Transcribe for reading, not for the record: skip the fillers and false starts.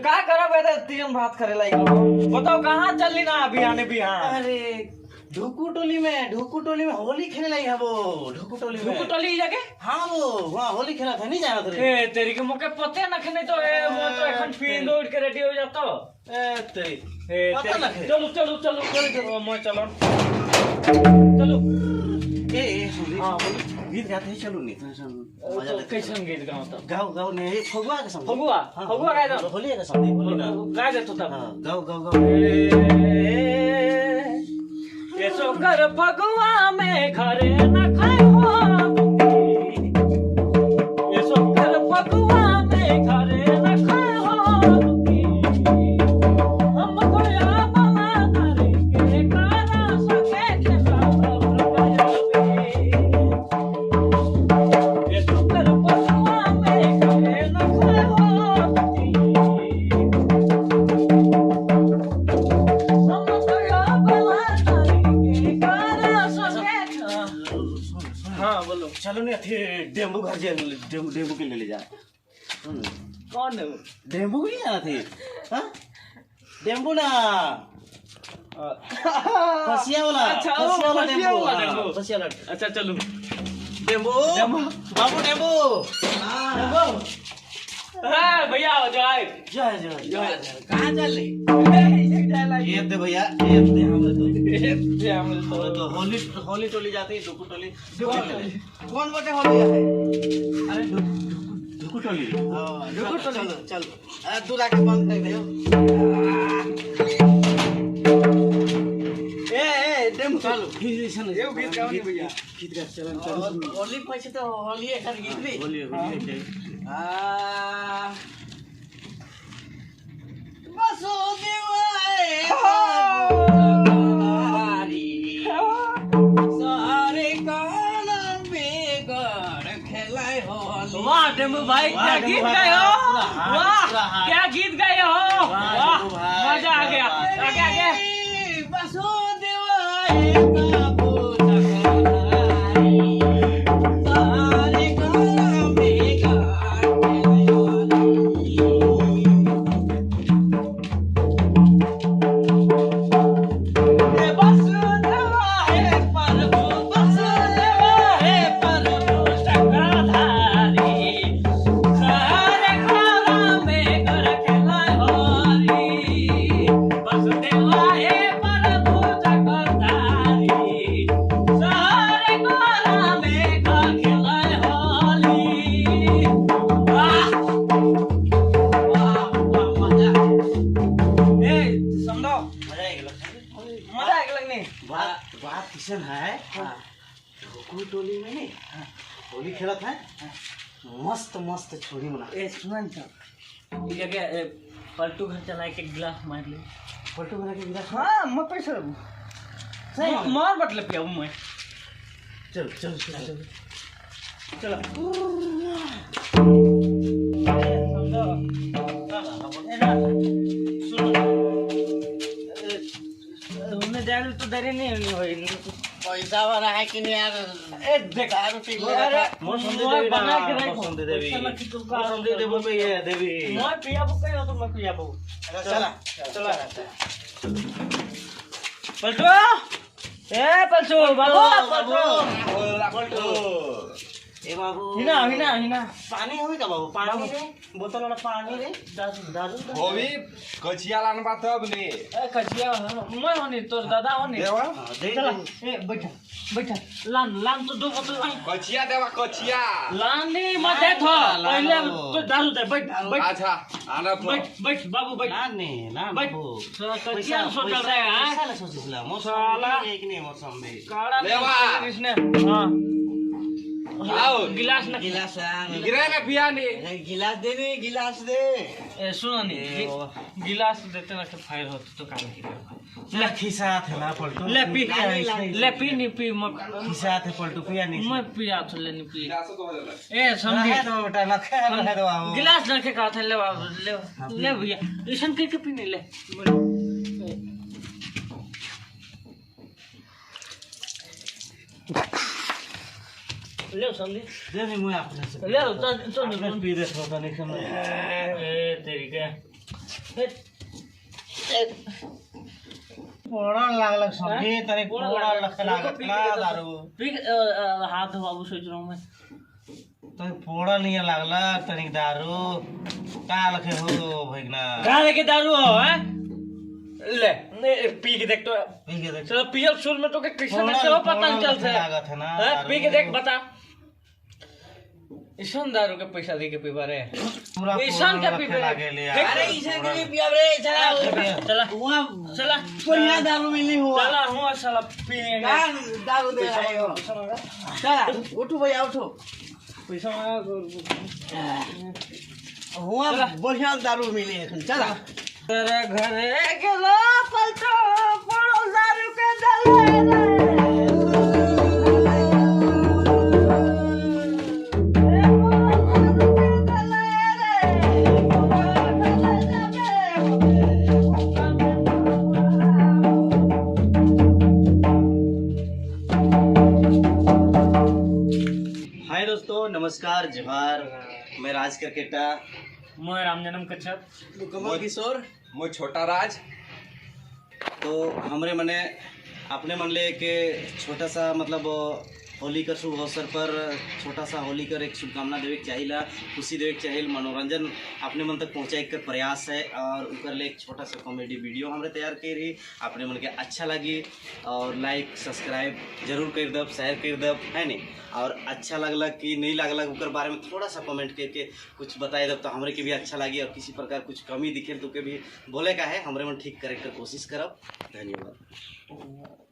का करब ए तीन भात करे लाई बताओ कहाँ चलली ना बिहाने बिहान। अरे ढुकू टोली में होली खेले लाई है वो। ढुकू टोली जाके हाँ वो वहाँ होली खेला था नहीं जाना था ए तेरी के मुके पते न खने तो ए वो तो এখন पीन दौड़ के रेडी हो जातो ए तेरी ए पता न खे चलो मैं चलो चलो ए सुन हां गीत गाते हैं चलो नहीं मजा ले कैसन गीत गाओ तो गाओ ने फगुआ के संग फगुआ गाए दो होली के संग होली ना गाए दे तो तब गाओ ये सो कर फगुआ में घरे न खाए हो ये सो कर फगुआ में घरे न खाए हो हम को या बना करे के कारा सके के ये सो कर फगुआ में घरे न खाए हो हाँ बोलो चलो नहीं थे डेम्बू घर जे डेम्बू के ले जा कौन है डेम्बू नहीं जाना थे हाँ डेम्बू ना फसिया वाला अच्छा डेम्बू फसिया वाला अच्छा चलो डेम्बू बाबू डेम्बू हाँ भैया हो जाए जय कहाँ चल रही ये दे भैया ये दे हम तो होली टोली जाते हैं ढुकू टोली कौन बटे होली है अरे ढुकू टोली ढुकू टोली चलो दूरा के बंद कर दो ए डेम चलो ये गीत गाओ भैया गीत गा चलो होली पैसे तो होली है कर गीत भी होली बसो देवाए सारे काना बेगड़ खेलाए होली। वाह डेमू भाई क्या गीत गाए हो वाह क्या गीत गाए हो वाह मजा आ गया आगे बसो देवाए बात किसन है ढुकू टोली में नहीं होली खेला था मस्त मस्त छोरी बना ए सुन तो ये जगह पलटू घर चला के गिलास मार ले पलटू बना के गिरा हां मैं पैसा सही मार बटले पिया मैं चल जाए तो देरी नहीं हुई पैसा वाला है कि नहीं यार ए देखा रुपए अरे मैं बना के रखो पसंद देवी पसंद दे देबो पे ये देवी मैं पिया बो कहियो तो मैं पिया बो चला पलटू ए पलटू बाबू पलटू ए बाबू हिना पानी होई का बाबू पानी रे बोतल वाला पानी रे दारू होवी कचिया लान बात अब ने ए कचिया मैं होनी तोर दादा होनी देवा चला ए बैठ लान तो दो बोतल आई कचिया देवा कचिया लान नहीं मत दे थो पहले तो दारू दे बैठ अच्छा आना तो बैठ बाबू बैठ ना बैठ बाबू कचिया सो चल रहा है पैसा ले सोचिसला मौसम एक नहीं मौसम में काड़ा लेवा। इसने हां आओ गिलास न गिलास गिरे ना पिया ने गिलास दे रे गिलास दे ए सुनो नी गिलास देते ना तो फायर होता तो काम की ले खिसा थे ना पलटू ले पी नहीं पी मत खिसा थे पलटू पिया नहीं मैं पिया तो ले नहीं पी गिलास तो हो जाला ए समझी है तो बेटा ना है तो आओ गिलास रखे का था ले भैया ईशन के पीने ले ले समझी दे नहीं मैं अपने से ले लो चल अपने पी दे थोड़ा नहीं समझ ए तेरी के पोड़ा लागल समझी तने पोड़ा लागत ना दारू पी हाथ बाबू सोच रहा हूँ मैं तो पोड़ा नहीं लागला तने दारू का लखे हो भैगना गाने के दारू हो हैं ले पी के देख तो पी के देख चलो पियल शुरू में तो के कृष्ण से हो पता नहीं चलता लागत है ना है पी के देख बता ईशान दारू के पैसा दे के पीवा रे पूरा ईशान के पीवे लागे ले अरे ईशान के लिए पिया रे चला चला वहां चला बढ़िया दारू मिली हुआ चला हुआ साला पिएंगे दारू दे रहे हो चला उठो भैया उठो पैसा हुआ बढ़िया दारू मिली है चला तेरे घरे गेलो पलटो पड़ो दारू के दले हाय दोस्तों नमस्कार जोहार मैं राज करकेटा मैं राम जन्म कच्छप कमल किशोर मो छोटा राज तो हमरे मने अपने मन ले के छोटा सा मतलब होली का शुभ अवसर पर छोटा सा होली कर एक शुभकामना देवे के चाहिए खुशी देवे के चाहिए मनोरंजन अपने मन तक पहुँचाए कर प्रयास है और उकर ले एक छोटा सा कॉमेडी वीडियो हमरे तैयार कर रही अपने मन के अच्छा लगी और लाइक सब्सक्राइब जरूर कर दब शेयर कर दब है नहीं और अच्छा लगल कि नहीं लगल उकर बारे में थोड़ा सा कमेंट करके कुछ बताए दब तो हमरे के भी अच्छा लगी और किसी प्रकार कुछ कमी दिखे तो के भी बोले का है हमरे मन ठीक करे कर कोशिश करब। धन्यवाद।